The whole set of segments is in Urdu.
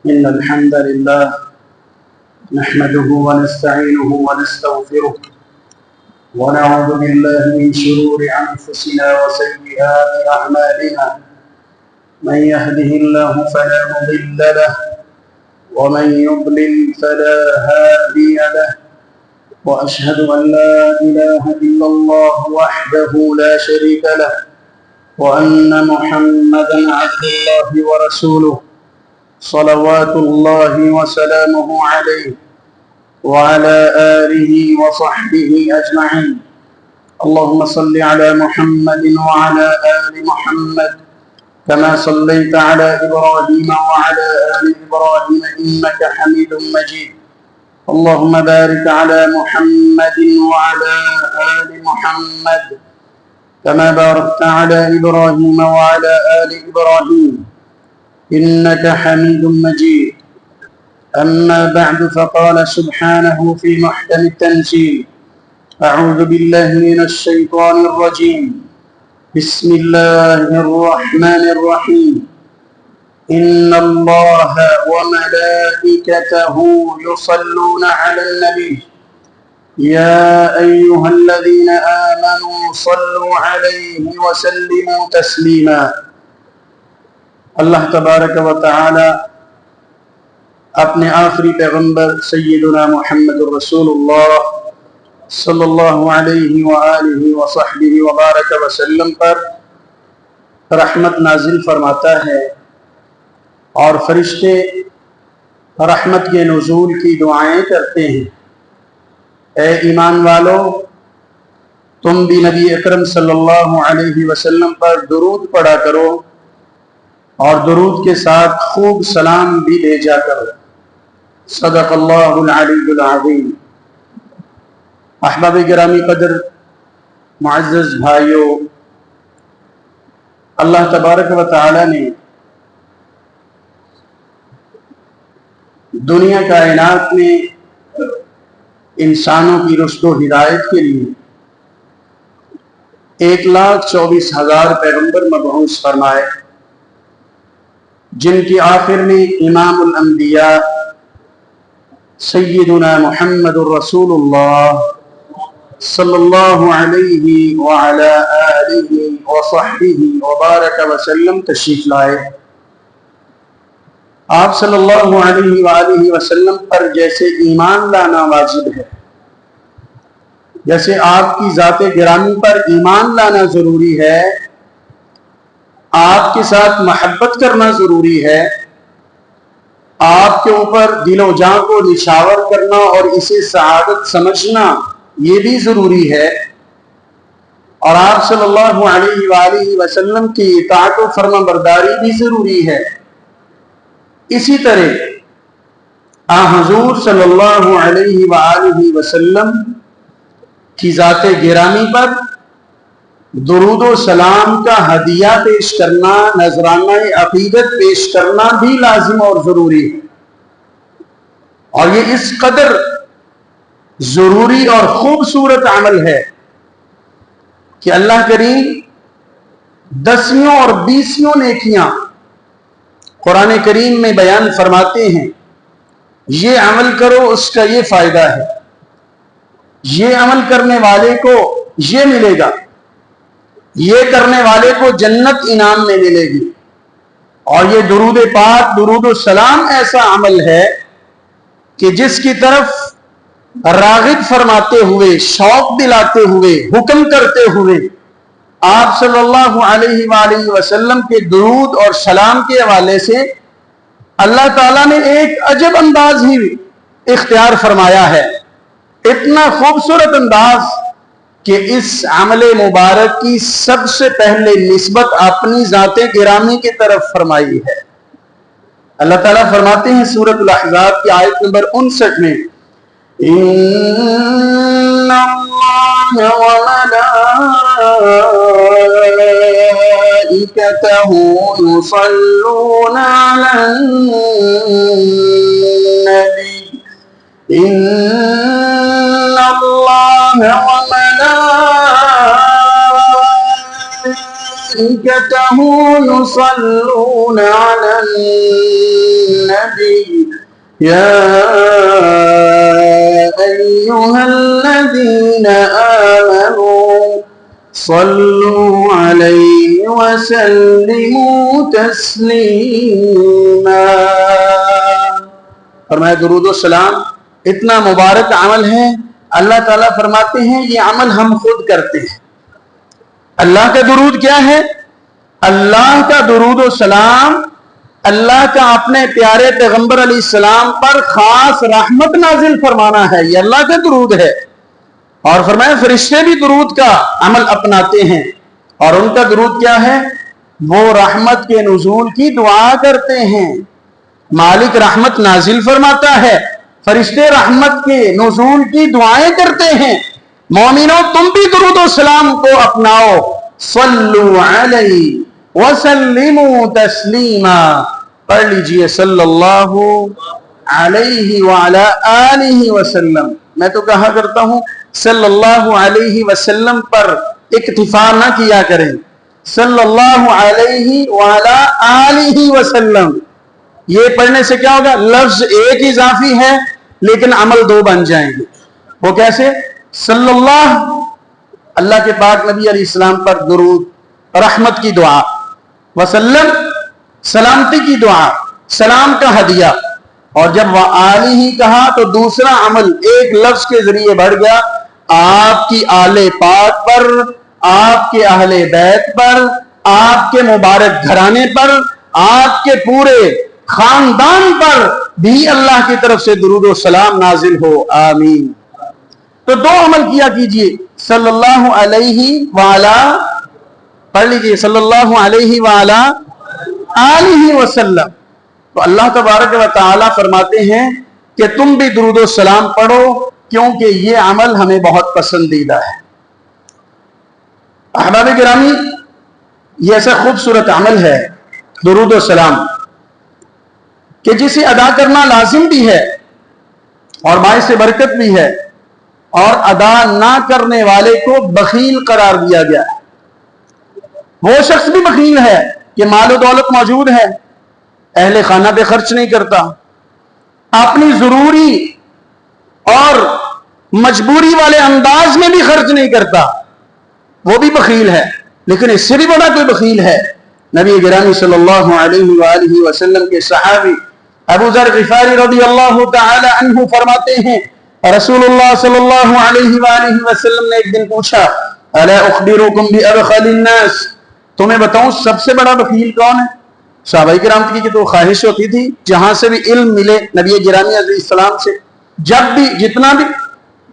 إن الحمد لله نحمده ونستعينه ونستغفره ونعوذ بالله من شرور أنفسنا وسيئات أعمالنا من يهده الله فلا مضل له ومن يضلل فلا هادي له وأشهد أن لا إله إلا الله وحده لا شريك له وأن محمدا عبد الله ورسوله صلوات الله وسلامه عليه وعلى آله وصحبه أجمعين. اللهم صل على محمد وعلى آل محمد كما صليت على إبراهيم وعلى آل إبراهيم إنك حميد مجيد. اللهم بارك على محمد وعلى آل محمد كما باركت على إبراهيم وعلى آل إبراهيم إنك حميد مجيد. أما بعد فقال سبحانه في محكم التنزيل: أعوذ بالله من الشيطان الرجيم. بسم الله الرحمن الرحيم. إن الله وملائكته يصلون على النبي يا أيها الذين آمنوا صلوا عليه وسلموا تسليما. اللہ تبارک و تعالی اپنے آخری پیغمبر سیدنا محمد الرسول اللہ صلی اللہ علیہ وآلہ وصحبہ وبارک وسلم پر رحمت نازل فرماتا ہے اور فرشتے رحمت کے نزول کی دعائیں کرتے ہیں. اے ایمان والو، تم بھی نبی اکرم صلی اللہ علیہ وسلم پر درود پڑھا کرو اور درود کے ساتھ خوب سلام بھی بھیجا کرو. صدق اللہ العلی العظیم. احباب گرامی قدر، معزز بھائیو، اللہ تبارک و تعالی نے دنیا کائنات میں انسانوں کی رشد و ہدایت کے لیے 1,24,000 پیغمبر مبعوث فرمائے، جن کی آخر میں امام الانبیاء سیدنا محمد الرسول اللہ صلی اللہ علیہ وعلی آلہ وصحبہ وبارک وسلم تشریف لائے. آپ صلی اللہ علیہ وآلہ وسلم پر جیسے ایمان لانا واجب ہے، جیسے آپ کی ذات گرامی پر ایمان لانا ضروری ہے، آپ کے ساتھ محبت کرنا ضروری ہے، آپ کے اوپر دل و جان کو نشاور کرنا اور اسے سعادت سمجھنا یہ بھی ضروری ہے، اور آپ صلی اللہ علیہ وآلہ وسلم کی اطاعت و فرما برداری بھی ضروری ہے. اسی طرح حضور صلی اللہ علیہ وآلہ وسلم کی ذات گرامی پر درود و سلام کا ہدیہ پیش کرنا، نذرانہ عقیدت پیش کرنا بھی لازم اور ضروری ہے. اور یہ اس قدر ضروری اور خوبصورت عمل ہے کہ اللہ کریم 10ویں اور 20ویں نیکیاں قرآن کریم میں بیان فرماتے ہیں. یہ عمل کرو، اس کا یہ فائدہ ہے، یہ عمل کرنے والے کو یہ ملے گا، یہ کرنے والے کو جنت انعام میں ملے گی. اور یہ درود پاک، درود و سلام ایسا عمل ہے کہ جس کی طرف راغب فرماتے ہوئے، شوق دلاتے ہوئے، حکم کرتے ہوئے آپ صلی اللہ علیہ وآلہ وسلم کے درود اور سلام کے حوالے سے اللہ تعالیٰ نے ایک عجب انداز ہی اختیار فرمایا ہے. اتنا خوبصورت انداز کہ اس عمل مبارک کی سب سے پہلے نسبت اپنی ذات گرامی کی طرف فرمائی ہے. اللہ تعالیٰ فرماتے ہیں سورۃ الاحزاب کی آیت نمبر 59 میں: ان اللہ وملائکتہ یصلون علی النبی ان اللہ وملائکتہ وملائكته يصلون على النبي يا أيها الذين آمنوا صلوا عليه وسلموا تسلیما. فرمایا درود و سلام اتنا مبارک عمل ہے. اللہ تعالیٰ فرماتے ہیں یہ عمل ہم خود کرتے ہیں. اللہ کا درود کیا ہے؟ اللہ کا درود و سلام اللہ کا اپنے پیارے پیغمبر علیہ السلام پر خاص رحمت نازل فرمانا ہے. یہ اللہ کا درود ہے. اور فرمایا فرشتے بھی درود کا عمل اپناتے ہیں. اور ان کا درود کیا ہے؟ وہ رحمت کے نزول کی دعا کرتے ہیں. مالک رحمت نازل فرماتا ہے، فرشتے رحمت کے نزول کی دعائیں کرتے ہیں. مومنوں تم بھی درود و سلام کو اپناؤ. صلو علیہ وسلموا تسلیما. پڑھ لیجئے صلی اللہ علیہ وعلا آلہ وسلم. میں تو کہا کرتا ہوں صلی اللہ علیہ وسلم پر اکتفا نہ کیا کریں. صلی اللہ علیہ وعلا آلہ وسلم یہ پڑھنے سے کیا ہوگا؟ لفظ ایک اضافی ہے لیکن عمل دو بن جائیں گے. وہ کیسے؟ صلی اللہ کے پاک نبی علیہ السلام پر درود، رحمت کی دعا، وسلم سلامتی کی دعا، سلام کا ہدیہ. اور جب وہ آلہ ہی کہا تو دوسرا عمل ایک لفظ کے ذریعے بڑھ گیا. آپ کی آل پاک پر، آپ کے اہل بیت پر، آپ کے مبارک گھرانے پر، آپ کے پورے خاندان پر بھی اللہ کی طرف سے درود و سلام نازل ہو. آمین. تو دو عمل کیا کیجئے. صلی اللہ علیہ وعلا، پڑھ لیجئے صلی اللہ علیہ وعلا آلہ وسلم. تو اللہ تبارک و تعالی فرماتے ہیں کہ تم بھی درود و سلام پڑھو کیونکہ یہ عمل ہمیں بہت پسندیدہ ہے. احباب گرامی یہ ایسا خوبصورت عمل ہے درود و سلام کہ جسے ادا کرنا لازم بھی ہے اور باعث برکت بھی ہے، اور ادا نہ کرنے والے کو بخیل قرار دیا گیا ہے. وہ شخص بھی بخیل ہے کہ مال و دولت موجود ہے، اہل خانہ پہ خرچ نہیں کرتا، اپنی ضروری اور مجبوری والے انداز میں بھی خرچ نہیں کرتا، وہ بھی بخیل ہے. لیکن اس سے بھی بڑا کوئی بخیل ہے. نبی گرامی صلی اللہ علیہ وآلہ وسلم کے صحابی ابو ذر غفاری رضی اللہ تعالی عنہ فرماتے ہیں رسول اللہ صلی اللہ علیہ وآلہ وسلم نے ایک دن پوچھا الا اخبرکم بابخل الناس، تمہیں بتاؤں سب سے بڑا بخیل کون ہے؟ صحابہ کرام کی تو خواہش ہوتی تھی جہاں سے بھی علم ملے نبی گرامی علیہ السلام سے، جب بھی جتنا بھی،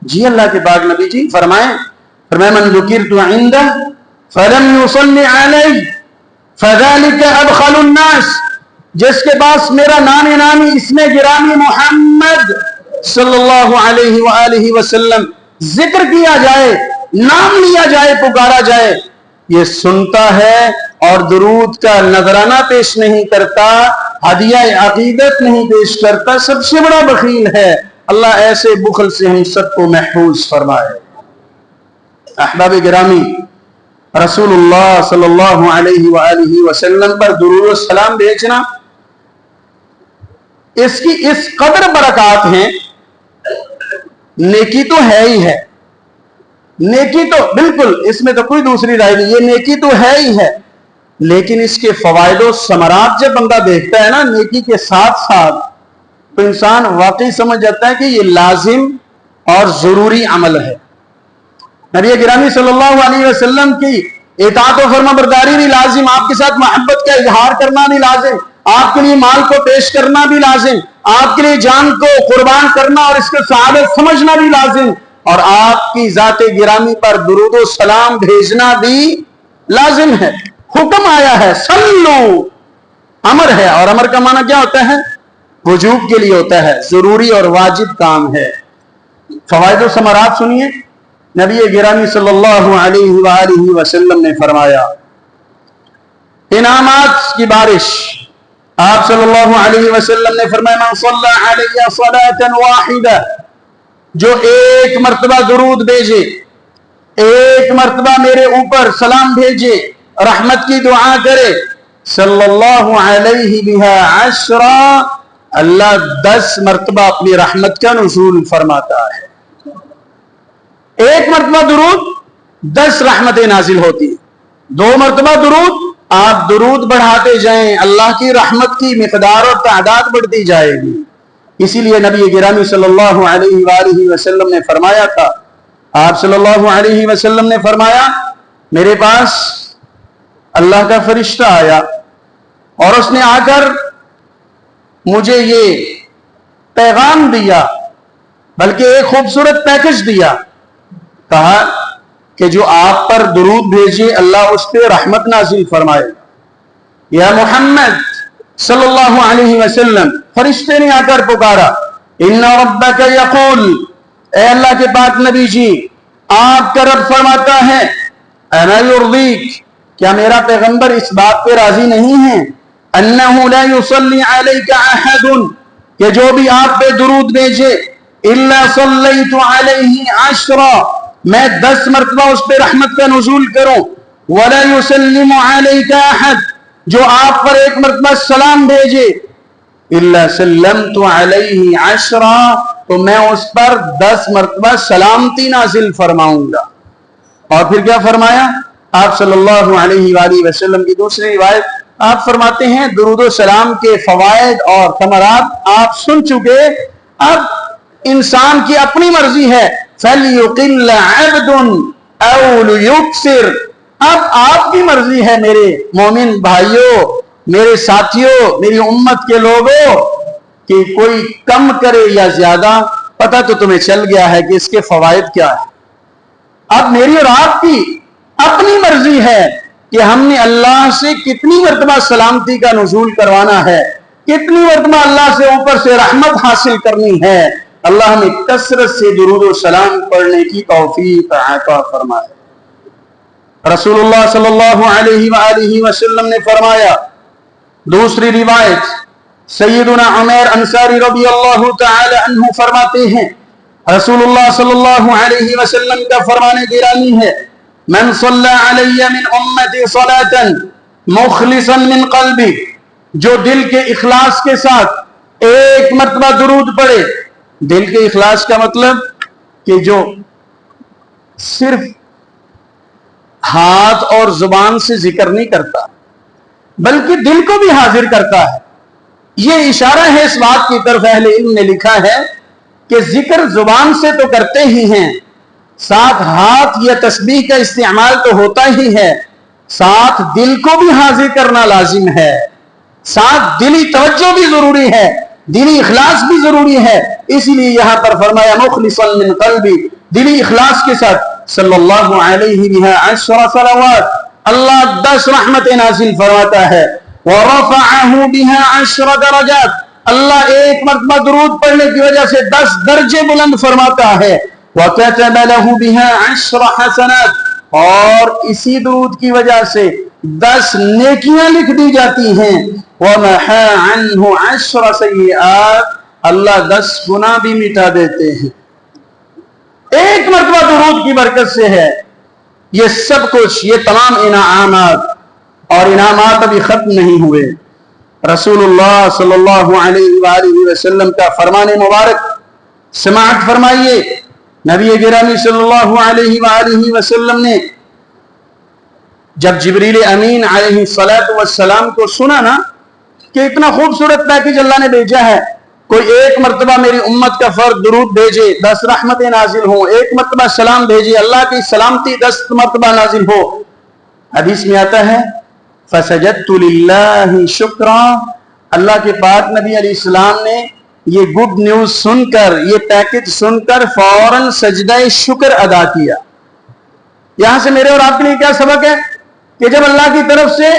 جی اللہ کے پاک نبی جی فرمائیں من ذکرت عنده فلم يصلي علی فذلك ابخل الناس، جس کے پاس میرا نام نامی اسم گرامی محمد صلی اللہ علیہ وآلہ وسلم ذکر کیا جائے، نام لیا جائے، پکارا جائے، یہ سنتا ہے اور درود کا نذرانہ پیش نہیں کرتا، ہدیہ عقیدت نہیں پیش کرتا، سب سے بڑا بخیل ہے. اللہ ایسے بخل سے ہم سب کو محفوظ فرمائے. احباب گرامی رسول اللہ صلی اللہ علیہ وآلہ وسلم پر درود و سلام بھیجنا اس کی اس قدر برکات ہیں. نیکی تو ہے ہی ہے، نیکی تو بالکل اس میں تو کوئی دوسری رائے نہیں، یہ نیکی تو ہے ہی ہے، لیکن اس کے فوائد و ثمرات جب بندہ دیکھتا ہے نا نیکی کے ساتھ ساتھ، تو انسان واقعی سمجھ جاتا ہے کہ یہ لازم اور ضروری عمل ہے. نبی گرامی صلی اللہ علیہ وسلم کی اطاعت و فرما برداری بھی لازم، آپ کے ساتھ محبت کا اظہار کرنا بھی لازم، آپ کے لیے مال کو پیش کرنا بھی لازم، آپ کے لیے جان کو قربان کرنا اور اس کے سعادت سمجھنا بھی لازم، اور آپ کی ذات گرامی پر درود و سلام بھیجنا بھی لازم ہے. حکم آیا ہے صلو، امر ہے، اور امر کا معنی کیا ہوتا ہے؟ وجوب کے لیے ہوتا ہے، ضروری اور واجب کام ہے. فوائد و ثمرات سنیے. نبی گرامی صلی اللہ علیہ وآلہ وسلم نے فرمایا انعامات کی بارش. آپ صلی اللہ علیہ وسلم نے فرمایا من صلی علیہ صلاة واحدہ، جو ایک مرتبہ درود بھیجے، ایک مرتبہ میرے اوپر سلام بھیجے، رحمت کی دعا کرے صلی اللہ علیہ بہا عشرا، اللہ 10 مرتبہ اپنی رحمت کا نزول فرماتا ہے۔ ایک مرتبہ درود 10 رحمتیں نازل ہوتی ہیں، 2 مرتبہ درود آپ درود بڑھاتے جائیں، اللہ کی رحمت کی مقدار اور تعداد بڑھتی جائے گی۔ اسی لیے نبی گرامی صلی اللہ علیہ وآلہ وسلم نے فرمایا تھا، آپ صلی اللہ علیہ وسلم نے فرمایا میرے پاس اللہ کا فرشتہ آیا اور اس نے آ کر مجھے یہ پیغام دیا، بلکہ ایک خوبصورت پیکج دیا، کہا کہ جو آپ پر درود بھیجے اللہ اس پہ رحمت نازل فرمائے۔ یا محمد صلی اللہ علیہ وسلم، فرشتے نے آ کر پکارا، ان ربک یقول، اے اللہ کے پاک نبی جی آپ کا رب فرماتا ہے، انا یرضیک، کیا میرا پیغمبر اس بات پہ راضی نہیں ہے، انہ لا یصلی علیک احد، کہ جو بھی آپ پہ درود بھیجے الا صلیت علیہ عشرا، میں 10 مرتبہ اس پہ رحمت کا نزول کروں، ولا یسلم علیک احد، جو آپ پر 1 مرتبہ سلام بھیجے الا سلمت علیہ عشرا، تو میں اس پر 10 مرتبہ سلامتی نازل فرماؤں گا۔ اور پھر کیا فرمایا آپ صلی اللہ علیہ وآلہ وسلم کی دوسری روایت، آپ فرماتے ہیں درود و سلام کے فوائد اور ثمرات آپ سن چکے، اب انسان کی اپنی مرضی ہے، فَلْيُقِلَّ عَبْدٌ أَوْ لِيُكْسِرْ، اب آپ کی مرضی ہے میرے مومن بھائیوں، میرے ساتھیوں، میری امت کے لوگوں، کہ کوئی کم کرے یا زیادہ، پتہ تو تمہیں چل گیا ہے کہ اس کے فوائد کیا ہے۔ اب میری اور آپ کی اپنی مرضی ہے کہ ہم نے اللہ سے کتنی مرتبہ سلامتی کا نزول کروانا ہے، کتنی مرتبہ اللہ سے اوپر سے رحمت حاصل کرنی ہے۔ اللہ ہمیں کثرت سے درود و سلام پڑھنے کی توفیق عطا فرمائے۔ رسول اللہ صلی اللہ علیہ وآلہ وسلم نے فرمایا، دوسری روایت سیدنا عمیر انصاری رضی اللہ تعالی عنہ فرماتے ہیں، رسول اللہ صلی اللہ علیہ وسلم کا فرمان گرامی ہے، من صلی علی من امتی صلاتا مخلصا من قلبی، جو دل کے اخلاص کے ساتھ 1 مرتبہ درود پڑھے، دل کے اخلاص کا مطلب کہ جو صرف ہاتھ اور زبان سے ذکر نہیں کرتا بلکہ دل کو بھی حاضر کرتا ہے، یہ اشارہ ہے اس بات کی طرف، اہل علم نے لکھا ہے کہ ذکر زبان سے تو کرتے ہی ہیں، ساتھ ہاتھ یا تسبیح کا استعمال تو ہوتا ہی ہے، ساتھ دل کو بھی حاضر کرنا لازم ہے، ساتھ دلی توجہ بھی ضروری ہے، دلی اخلاص بھی ضروری ہے۔ اسی لیے یہاں پر فرمایا مخلصا من قلبی، دلی اخلاص کے ساتھ صلی اللہ علیہ بہا 10 صلوات، اللہ 10 رحمتیں نازل فرماتا ہے، ورفعہ بہا 10 درجات، اللہ 1 مرتبہ درود پڑھنے کی وجہ سے 10 درجے بلند فرماتا ہے، وَكَتَبَ لَهُ بِهَا 10 حَسَنَاتٍ، اور اسی درود کی وجہ سے 10 نیکیاں لکھ دی جاتی ہیں، وَمَحَا عَنْهُ 10 سَيِّئَاتٍ، اللہ 10 گناہ بھی مٹا دیتے ہیں۔ 1 مرتبہ درود کی برکت سے ہے یہ سب کچھ، یہ تمام انعامات، اور انعامات ابھی ختم نہیں ہوئے۔ رسول اللہ صلی اللہ علیہ وآلہ وسلم کا فرمان مبارک سماعت فرمائیے، نبی گرامی صلی اللہ علیہ وآلہ وسلم نے جب جبریل امین علیہ السلام کو سنا نا کہ اتنا خوبصورت پیکج اللہ نے بھیجا ہے، کوئی 1 مرتبہ میری امت کا فرد درود بھیجے 10 رحمتیں نازل ہوں، 1 مرتبہ سلام بھیجے اللہ کی سلامتی 10 مرتبہ نازل ہو، حدیث میں آتا ہے فسجدت للہ شکرا، اللہ کے پاک نبی علیہ السلام نے یہ گڈ نیوز سن کر، یہ پیکج سن کر فوراً سجدہ شکر ادا کیا۔ یہاں سے میرے اور آپ کے لیے کیا سبق ہے کہ جب اللہ کی طرف سے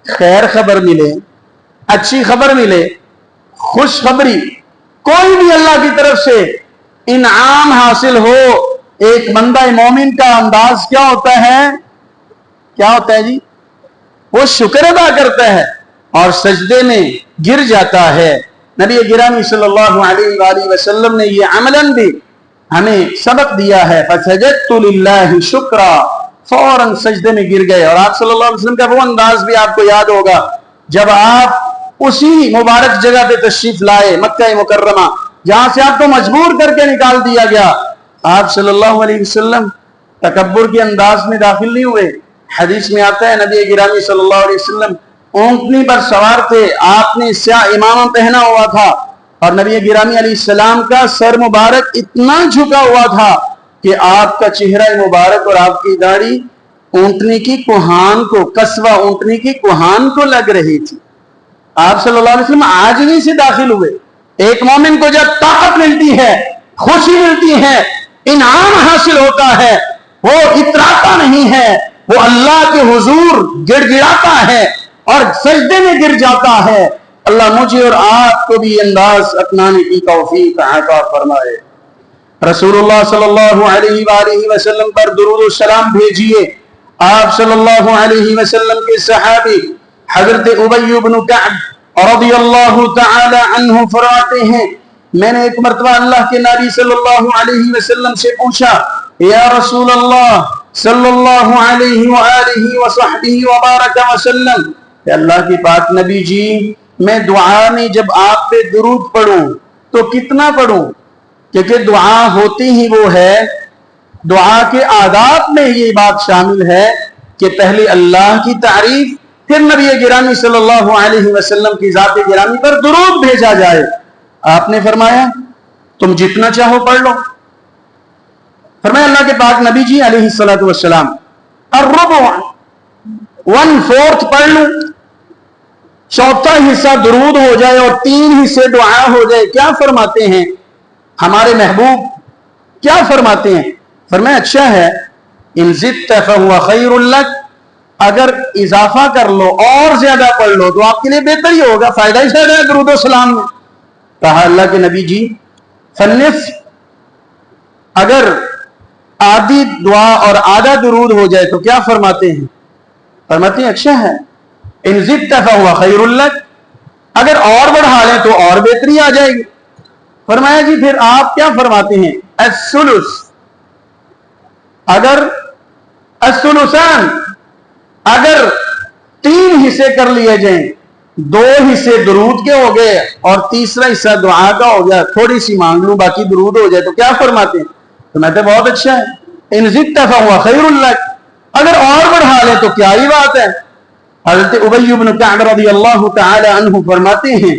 خیر خبر ملے، اچھی خبر ملے، خوشخبری، کوئی بھی اللہ کی طرف سے انعام حاصل ہو، ایک بندہ مومن کا انداز کیا ہوتا ہے؟ کیا ہوتا ہے جی؟ وہ شکر ادا کرتا ہے اور سجدے میں گر جاتا ہے۔ نبی گرامی صلی اللہ علیہ وآلہ وسلم نے یہ عملاً بھی ہمیں سبق دیا ہے، فسجدت للہ شکرا، فوراً سجدے میں گر گئے. اور آپ صلی اللہ علیہ وسلم کا وہ انداز بھی آپ کو یاد ہوگا جب آپ اسی مبارک جگہ پہ تشریف لائے, مکہ مکرمہ, جہاں سے آپ کو مجبور کر کے نکال دیا گیا. آپ صلی اللہ علیہ وسلم تکبر کے انداز میں داخل نہیں ہوئے. حدیث میں آتا ہے نبی گرامی صلی اللہ علیہ وسلم اونٹنی پر سوار تھے, آپ نے سیاہ امامہ پہنا ہوا تھا, اور نبی گرامی علیہ السلام کا سر مبارک اتنا جھکا ہوا تھا کہ آپ کا چہرہ مبارک اور آپ کی داڑھی اونٹنی کی کوہان کو, قصوہ اونٹنی کی کوہان کو لگ رہی تھی. آپ صلی اللہ علیہ وسلم عاجزی سے داخل ہوئے. ایک مومن کو جب طاقت ملتی ہے, خوشی ملتی ہے, انعام حاصل ہوتا ہے, وہ اتراتا نہیں ہے, وہ اللہ کے حضور گڑ گڑاتا ہے اور سجدے میں گر جاتا ہے. اللہ مجھے اور آپ کو بھی انداز اپنانے کی توفیق عطا فرمائے. رسول اللہ صلی اللہ علیہ وآلہ وسلم پر درود و سلام بھیجیے. آپ صلی اللہ علیہ وسلم کے صحابی حضرت ابی بن کعب رضی اللہ تعالی عنہ فرماتے ہیں, میں نے ایک مرتبہ اللہ کے نبی صلی اللہ علیہ وسلم سے پوچھا, یا رسول اللہ صلی اللہ علیہ وآلہ وصحبہ وبارک وسلم, کہ اللہ کی پاک نبی جی, میں دعا میں جب آپ پہ درود پڑھوں تو کتنا پڑھوں؟ کیونکہ دعا ہوتی ہی وہ ہے, دعا کے آداب میں یہ بات شامل ہے کہ پہلے اللہ کی تعریف, پھر نبی گرامی صلی اللہ علیہ وسلم کی ذات گرامی پر درود بھیجا جائے. آپ نے فرمایا تم جتنا چاہو پڑھ لو. فرمایا اللہ کے پاک نبی جی علیہ السلام الربع 1/4 پڑھ لوں, چوتھا حصہ درود ہو جائے اور 3 حصے دعا ہو جائے. کیا فرماتے ہیں ہمارے محبوب, کیا فرماتے ہیں؟ فرمایا اچھا ہے, ان زدت فهو خیر لک, اگر اضافہ کر لو اور زیادہ پڑھ لو تو آپ کے لیے بہتر ہی ہوگا, فائدہ ہی فائدہ ہے درود و سلام میں. کہا اللہ کے نبی جی فنصف, اگر آدھی دعا اور آدھا درود ہو جائے تو کیا فرماتے ہیں؟ فرماتے ہیں اچھا ہے, ان زدت فهو خیر لک, اگر اور بڑھا لیں تو اور بہتری آ جائے گی. فرمایا جی پھر آپ کیا فرماتے ہیں؟ الثلث, اگر الثلثان, اگر 3 حصے کر لیے جائیں, 2 حصے درود کے ہو گئے اور تیسرا حصہ دعا کا ہو گیا, تھوڑی سی مانگ لوں باقی درود ہو جائے تو کیا فرماتے ہیں؟ تو میں تو بہت اچھا ہے, ان زدت فهو خیر لک, اگر اور بڑھا لیں تو کیا ہی بات ہے. حضرت ابی بن کعب رضی اللہ تعالی عنہ فرماتے ہیں,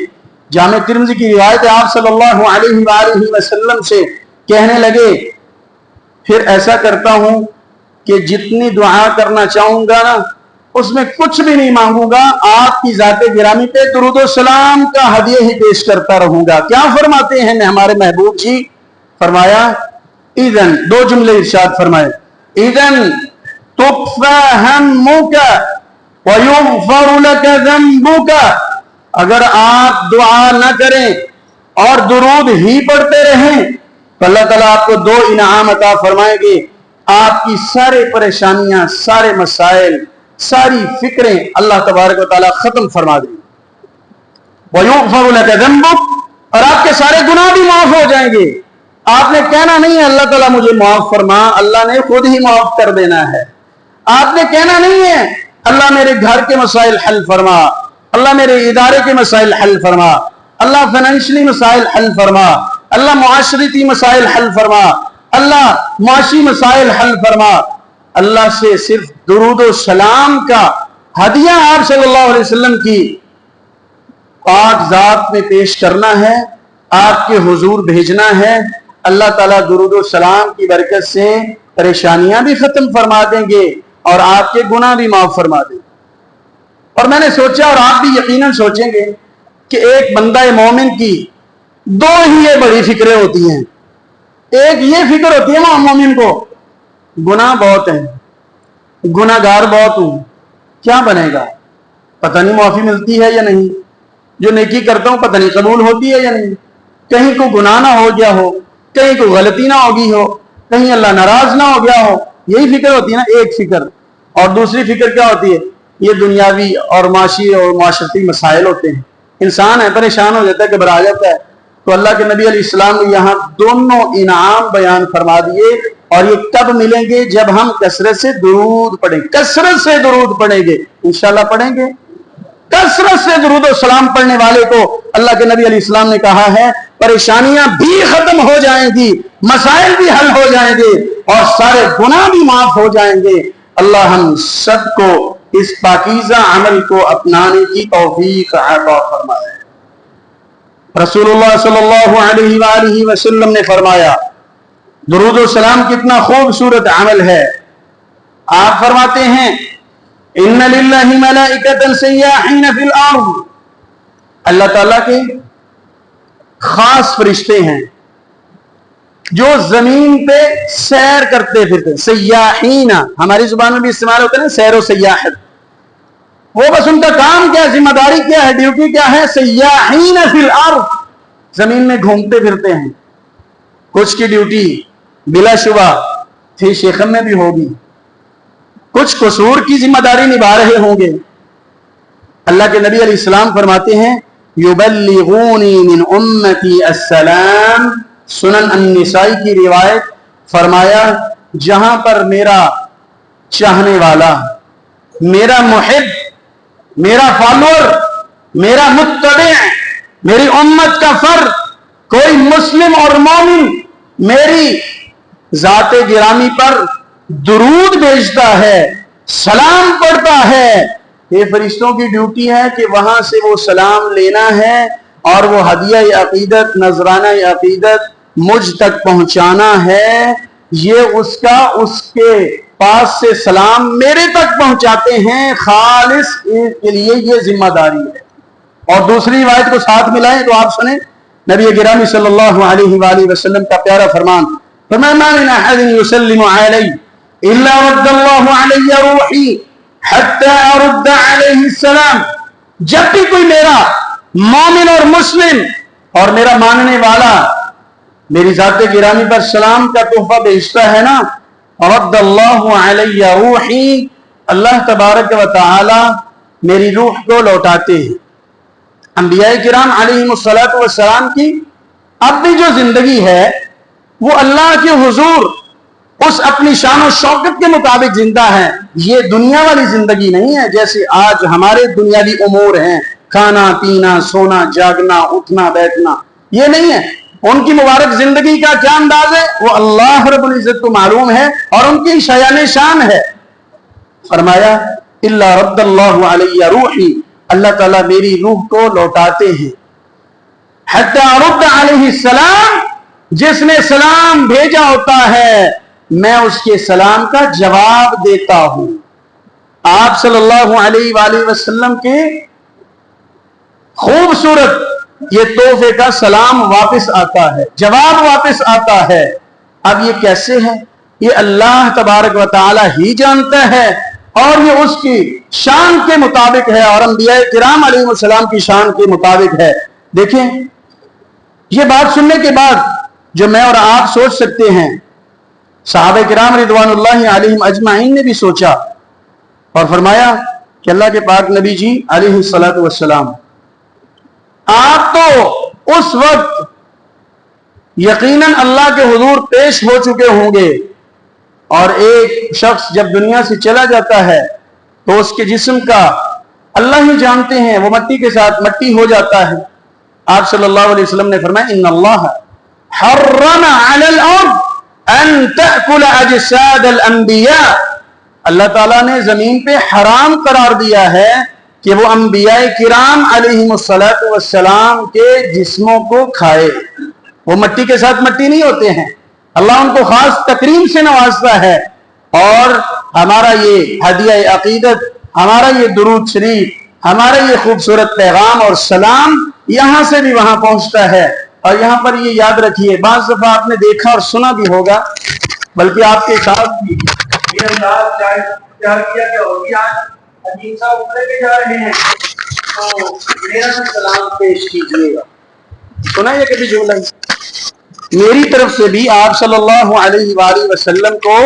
جامع ترمذی کی روایت ہے, آپ صلی اللہ علیہ وآلہ وسلم سے کہنے لگے پھر ایسا کرتا ہوں کہ جتنی دعا کرنا چاہوں گا نا اس میں کچھ بھی نہیں مانگوں گا, آپ کی ذات گرامی پہ درود و سلام کا ہدیہ ہی پیش کرتا رہوں گا. کیا فرماتے ہیں ہمارے محبوب جی؟ فرمایا اذن, 2 جملے ارشاد فرمائے, اذن تکفی ہمک ویغفر لک ذنبک, اگر آپ دعا نہ کریں اور درود ہی پڑھتے رہیں تو اللہ تعالیٰ آپ کو 2 انعام عطا فرمائیں گے, آپ کی سارے پریشانیاں, سارے مسائل, ساری فکریں اللہ تبارک و تعالیٰ ختم فرما دیں گے. وَيُغْفَرُ لَكَ ذَنبُكَ, اور آپ کے سارے گناہ بھی معاف ہو جائیں گے. آپ نے کہنا نہیں ہے اللہ تعالیٰ مجھے معاف فرما, اللہ نے خود ہی معاف کر دینا ہے. آپ نے کہنا نہیں ہے اللہ میرے گھر کے مسائل حل فرما, اللہ میرے ادارے کے مسائل حل فرما, اللہ فائنینشلی مسائل حل فرما, اللہ معاشرتی مسائل حل فرما, اللہ معاشی مسائل حل فرما. اللہ سے صرف درود و سلام کا ہدیہ آپ صلی اللہ علیہ وسلم کی پاک ذات میں پیش کرنا ہے, آپ کے حضور بھیجنا ہے. اللہ تعالیٰ درود و سلام کی برکت سے پریشانیاں بھی ختم فرما دیں گے اور آپ کے گناہ بھی معاف فرما دیں گے. اور میں نے سوچا, اور آپ بھی یقیناً سوچیں گے, کہ ایک بندہ مومن کی 2 ہی بڑی فکریں ہوتی ہیں. ایک یہ فکر ہوتی ہے وہ مومن کو, گناہ بہت ہیں, گناہ گار بہت ہوں, کیا بنے گا, پتہ نہیں معافی ملتی ہے یا نہیں, جو نیکی کرتا ہوں پتہ نہیں قبول ہوتی ہے یا نہیں, کہیں کو گناہ نہ ہو گیا ہو, کہیں کو غلطی نہ ہوگی ہو, کہیں اللہ ناراض نہ ہو گیا ہو. یہی فکر ہوتی ہے نا ایک فکر. اور دوسری فکر کیا ہوتی ہے؟ یہ دنیاوی اور معاشی اور معاشرتی مسائل ہوتے ہیں. انسان ہے پریشان ہو جاتا ہے, گھبرا جاتا ہے. تو اللہ کے نبی علیہ السلام نے یہاں دونوں انعام بیان فرما دیے. اور یہ کب ملیں گے؟ جب ہم کثرت سے درود پڑھیں، کثرت سے درود پڑھیں گے، انشاءاللہ پڑھیں گے۔ کثرت سے درود و سلام پڑھنے والے کو اللہ کے نبی علیہ السلام نے کہا ہے پریشانیاں بھی ختم ہو جائیں گی، مسائل بھی حل ہو جائیں گے اور سارے گناہ بھی معاف ہو جائیں گے۔ اللہ ہم سب کو اس پاکیزہ عمل کو اپنانے کی توفیق عطا فرمائے۔ رسول اللہ صلی اللہ علیہ وآلہ وسلم نے فرمایا درود و سلام کتنا خوبصورت عمل ہے۔ آپ فرماتے ہیں ان للہ ملائکۃ سیاحین فی الارض، اللہ تعالیٰ کے خاص فرشتے ہیں جو زمین پہ سیر کرتے پھرتے، سیاحین ہماری زبان میں بھی استعمال ہوتا ہے نا، سیر و سیاحت، وہ بس ان کا کام کیا، ذمہ داری کیا ہے، ڈیوٹی کیا ہے، سیاحین فی الارض، زمین میں گھومتے پھرتے ہیں۔ کچھ کی ڈیوٹی بلا شبہ تھی شیخم میں بھی ہوگی، کچھ قصور کی ذمہ داری نبھا رہے ہوں گے۔ اللہ کے نبی علیہ السلام فرماتے ہیں یبلغونی من امتی السلام، سنن النسائی کی روایت، فرمایا جہاں پر میرا چاہنے والا، میرا محب، میرا فالوور، میرا متبع، میری امت کا فرد کوئی مسلم اور مومن میری ذات گرامی پر درود بھیجتا ہے، سلام پڑھتا ہے، یہ فرشتوں کی ڈیوٹی ہے کہ وہاں سے وہ سلام لینا ہے اور وہ ہدیہ عقیدت، نذرانہ عقیدت مجھ تک پہنچانا ہے۔ یہ اس کا اس کے پاس سے سلام میرے تک پہنچاتے ہیں، خالص کے لیے یہ ذمہ داری ہے۔ اور دوسری روایت کو ساتھ ملائیں تو آپ سنیں نبی گرامی صلی اللہ علیہ وآلہ وسلم کا پیارا فرمان، فرمایا ما من احد يسلم علی الا رد اللہ علی روحی حتی ارد علیہ السلام، جب بھی کوئی میرا مومن اور مسلم اور میرا ماننے والا میری ذات گرامی پر سلام کا تحفہ بھیجتا ہے نا، رد اللہ علی روحی، اللہ تبارک و تعالی میری روح کو لوٹاتے ہیں۔ انبیاء کرام علیہم السلام کی اب بھی جو زندگی ہے وہ اللہ کے حضور اس اپنی شان و شوکت کے مطابق زندہ ہے، یہ دنیا والی زندگی نہیں ہے جیسے آج ہمارے دنیاوی امور ہیں، کھانا پینا سونا جاگنا اٹھنا بیٹھنا، یہ نہیں ہے۔ ان کی مبارک زندگی کا کیا انداز ہے وہ اللہ رب العزت کو معلوم ہے اور ان کی شایان شان ہے۔ فرمایا الا رد اللہ علی روحی، اللہ تعالیٰ میری روح کو لوٹاتے ہیں، حتی ارد علیہ السلام، جس نے سلام بھیجا ہوتا ہے میں اس کے سلام کا جواب دیتا ہوں۔ آپ صلی اللہ علیہ وآلہ وسلم کے خوبصورت یہ تحفے کا سلام واپس آتا ہے، جواب واپس آتا ہے۔ اب یہ کیسے ہے؟ یہ اللہ تبارک و تعالی ہی جانتا ہے اور یہ اس کی شان کے مطابق ہے اور انبیاء کرام علیہ السلام کی شان کے مطابق ہے۔ دیکھیں یہ بات سننے کے بعد جو میں اور آپ سوچ سکتے ہیں، صحابہ کرام رضوان اللہ علیہم اجمعین نے بھی سوچا اور فرمایا کہ اللہ کے پاک نبی جی علیہ السلام، آپ تو اس وقت یقیناً اللہ کے حضور پیش ہو چکے ہوں گے، اور ایک شخص جب دنیا سے چلا جاتا ہے تو اس کے جسم کا اللہ ہی جانتے ہیں، وہ مٹی کے ساتھ مٹی ہو جاتا ہے۔ آپ صلی اللہ علیہ وسلم نے فرمایا ان اللہ حرم علی الارض ان تأکل اجساد الانبیاء، اللہ تعالیٰ نے زمین پہ حرام قرار دیا ہے کہ وہ انبیاء کرام علیہم السلام کے جسموں کو کھائے۔ وہ مٹی کے ساتھ مٹی نہیں ہوتے ہیں، اللہ ان کو خاص تکریم سے نوازتا ہے، اور ہمارا یہ ہدیہ عقیدت، ہمارا یہ درود شریف، ہمارا یہ خوبصورت پیغام اور سلام یہاں سے بھی وہاں پہنچتا ہے۔ اور یہاں پر یہ یاد رکھیے، بعض دفعہ آپ نے دیکھا اور سنا بھی ہوگا، بلکہ آپ کے ساتھ بھی یہ انداز کیا ہوگی، آج حکیم صاحب عمرے پہ جا رہے ہیں تو میرا سلام پیش کیجیے گا، سنا یہ کبھی جملہ؟ میری طرف سے بھی آپ صلی اللہ علیہ وآلہ وسلم کو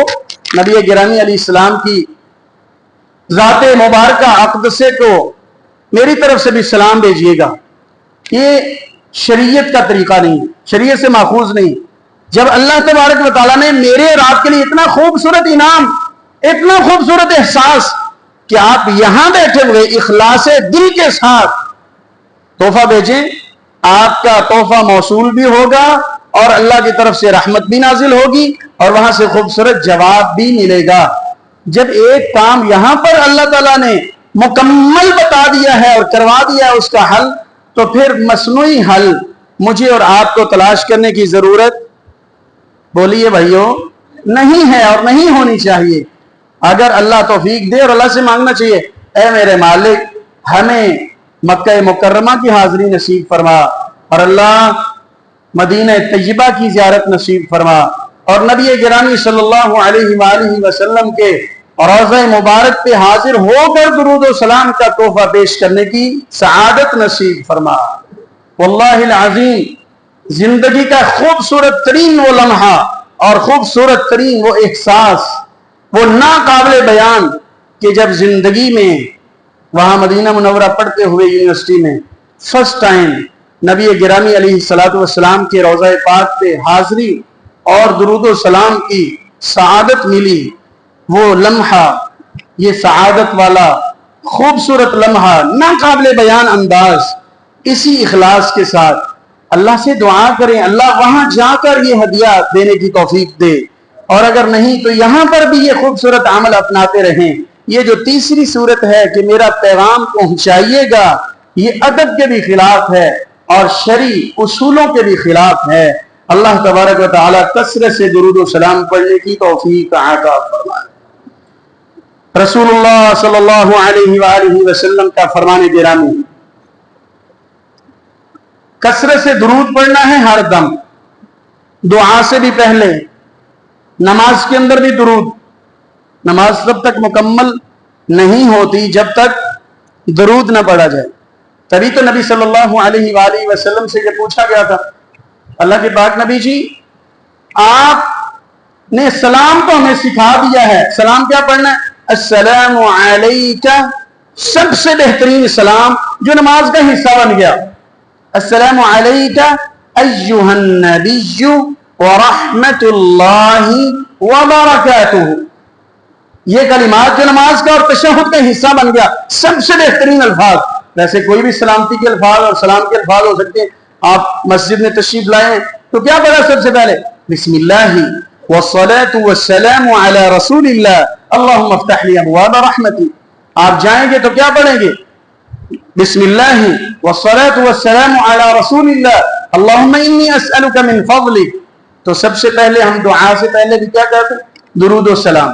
نبی گرامی علیہ السلام کی ذات مبارکہ اقدسے کو میری طرف سے بھی سلام بھیجیے گا۔ یہ شریعت کا طریقہ نہیں، شریعت سے ماخوذ نہیں۔ جب اللہ تبارک و تعالیٰ نے میرے اور آپ کے لیے اتنا خوبصورت انعام، اتنا خوبصورت احساس کہ آپ یہاں بیٹھے ہوئے اخلاص دل کے ساتھ تحفہ بھیجیں، آپ کا تحفہ موصول بھی ہوگا اور اللہ کی طرف سے رحمت بھی نازل ہوگی اور وہاں سے خوبصورت جواب بھی ملے گا۔ جب ایک کام یہاں پر اللہ تعالیٰ نے مکمل بتا دیا ہے اور کروا دیا ہے اس کا حل، تو پھر مصنوعی حل مجھے اور آپ کو تلاش کرنے کی ضرورت، بولیے بھائیو، نہیں ہے اور نہیں ہونی چاہیے۔ اگر اللہ توفیق دے اور اللہ سے مانگنا چاہیے، اے میرے مالک ہمیں مکہ مکرمہ کی حاضری نصیب فرما، اور اللہ مدینہ طیبہ کی زیارت نصیب فرما، اور نبی گرامی صلی اللہ علیہ وآلہ وسلم کے روضہ مبارک پہ حاضر ہو کر درود و سلام کا تحفہ پیش کرنے کی سعادت نصیب فرما۔ واللہ العظیم زندگی کا خوبصورت ترین وہ لمحہ اور خوبصورت ترین وہ احساس، وہ ناقابل بیان، کہ جب زندگی میں وہاں مدینہ منورہ پڑھتے ہوئے یونیورسٹی میں فرسٹ ٹائم نبی گرامی علیہ الصلوۃ والسلام کے روضہ پاک پہ حاضری اور درود و سلام کی سعادت ملی، وہ لمحہ، یہ سعادت والا خوبصورت لمحہ، ناقابل بیان انداز، اسی اخلاص کے ساتھ اللہ سے دعا کریں اللہ وہاں جا کر یہ ہدیہ دینے کی توفیق دے، اور اگر نہیں تو یہاں پر بھی یہ خوبصورت عمل اپناتے رہیں۔ یہ جو تیسری صورت ہے کہ میرا پیغام پہنچائیے گا، یہ ادب کے بھی خلاف ہے اور شرعی اصولوں کے بھی خلاف ہے۔ اللہ تبارک و تعالی کثرت سے درود و سلام پڑھنے کی توفیق عطا فرمائے۔ رسول اللہ صلی اللہ علیہ وآلہ وسلم کا فرمان گرامی، کثرت سے درود پڑھنا ہے ہر دم، دعا سے بھی پہلے، نماز کے اندر بھی درود۔ نماز تب تک مکمل نہیں ہوتی جب تک درود نہ پڑھا جائے۔ تبھی تو نبی صلی اللہ علیہ وآلہ وسلم سے یہ پوچھا گیا تھا، اللہ کے پاک نبی جی آپ نے سلام تو ہمیں سکھا دیا ہے، سلام کیا پڑھنا ہے؟ السلام علیکہ، سب سے بہترین سلام جو نماز کا حصہ بن گیا، السلام علیکہ ایہا النبی ورحمت اللہ وبرکاتہ۔ یہ کلمات جو نماز کا اور تشہد کا حصہ بن گیا، سب سے بہترین الفاظ۔ ویسے کوئی بھی سلامتی کے الفاظ اور سلام کے الفاظ ہو سکتے ہیں۔ آپ مسجد میں تشریف لائے ہیں تو کیا پڑھا سب سے پہلے؟ بسم اللہ والصلاة والسلام علی رسول اللہ اللہم افتح لی ابواب رحمتی۔ آپ جائیں گے تو کیا پڑھیں گے؟ بسم اللہ والصلاة والسلام علی رسول اللہ اللہم انی اسألک من فضلک۔ تو سب سے پہلے ہم دعا سے پہلے بھی کیا کہتے ہیں؟ درود و سلام۔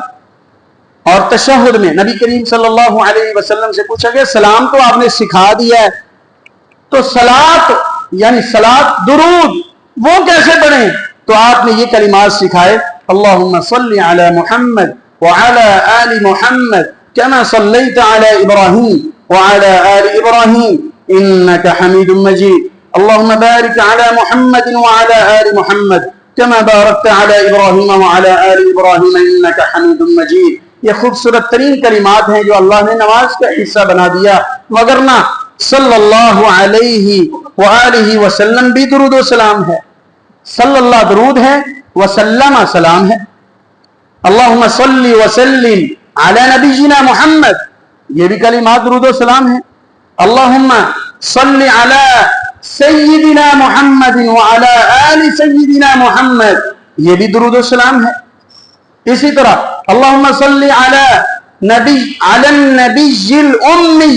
اور تشہد میں نبی کریم صلی اللہ علیہ وسلم سے پوچھا گیا سلام تو آپ نے سکھا دیا ہے، تو صلاۃ یعنی صلاۃ درود وہ کیسے پڑھیں؟ تو آپ نے یہ کلمات سکھائے، اللہم صلی علی محمد وعلی آل محمد کما صلیت علی ابراہیم وعلی آل ابراہیم انک حمید مجید، اللہم بارک علی محمد وعلی آل محمد کما بارکت علی ابراہیم وعلی آل ابراہیم انک حمید مجید۔ یہ خوبصورت ترین کلمات ہیں جو اللہ نے نماز کا حصہ بنا دیا، وگرنہ صلی اللہ علیہ وآلہ وسلم بھی درود و سلام ہے، صلی اللہ درود ہے وسلم سلام ہے۔ اللہم صلی وسلم علی نبینا محمد، یہ بھی کلمات درود و سلام ہے۔ اللہم صلی علی سیدنا محمد وعلی آل سیدنا محمد، یہ بھی درود و سلام ہے۔ اسی طرح اللہم صلی علی النبی الامی،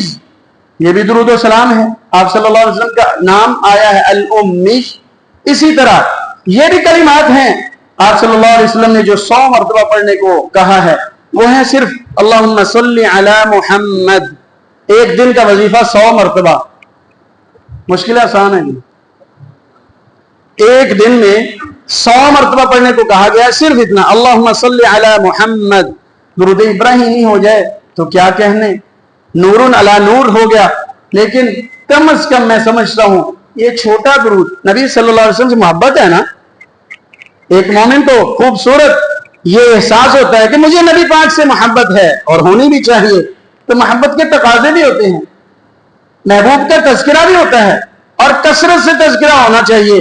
یہ بھی درود و سلام ہے۔ آپ صلی اللہ علیہ وسلم کا نام آیا ہے الامی۔ اسی طرح یہ بھی کلمات ہیں آپ صلی اللہ علیہ وسلم نے جو 100 مرتبہ پڑھنے کو کہا ہے، وہ ہے صرف اللہم صلی علی محمد۔ ایک دن کا وظیفہ 100 مرتبہ، مشکل آسان ہے؟ ایک دن میں 100 مرتبہ پڑھنے کو کہا گیا ہے، صرف اتنا، اللہم صلی علی محمد۔ درود ابراہیمی ہو جائے تو کیا کہنے، نور علی نور ہو گیا، لیکن کم از کم میں سمجھتا ہوں یہ چھوٹا درود، نبی صلی اللہ علیہ وسلم سے محبت ہے نا۔ ایک مومن تو خوبصورت یہ احساس ہوتا ہے کہ مجھے نبی پاک سے محبت ہے، اور ہونی بھی چاہیے، تو محبت کے تقاضے بھی ہوتے ہیں، محبوب کا تذکرہ بھی ہوتا ہے، اور کثرت سے تذکرہ ہونا چاہیے۔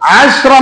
10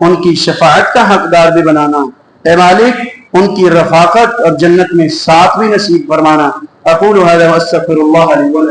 ان کی شفاعت کا حقدار بھی بنانا، اے مالک ان کی رفاقت اور جنت میں ساتھ بھی نصیب فرمانا۔ اقول هذا واستغفر الله لي ولكم۔